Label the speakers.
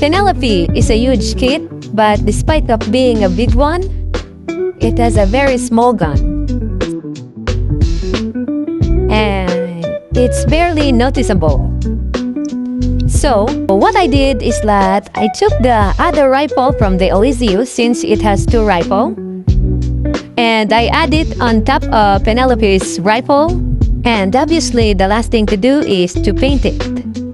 Speaker 1: Penelope is a huge kit, but despite of being a big one, it has a very small gun. And it's barely noticeable. So, what I did is that I took the other rifle from the Elysium since it has two rifles, and I add it on top of Penelope's rifle, and obviously the last thing to do is to paint it.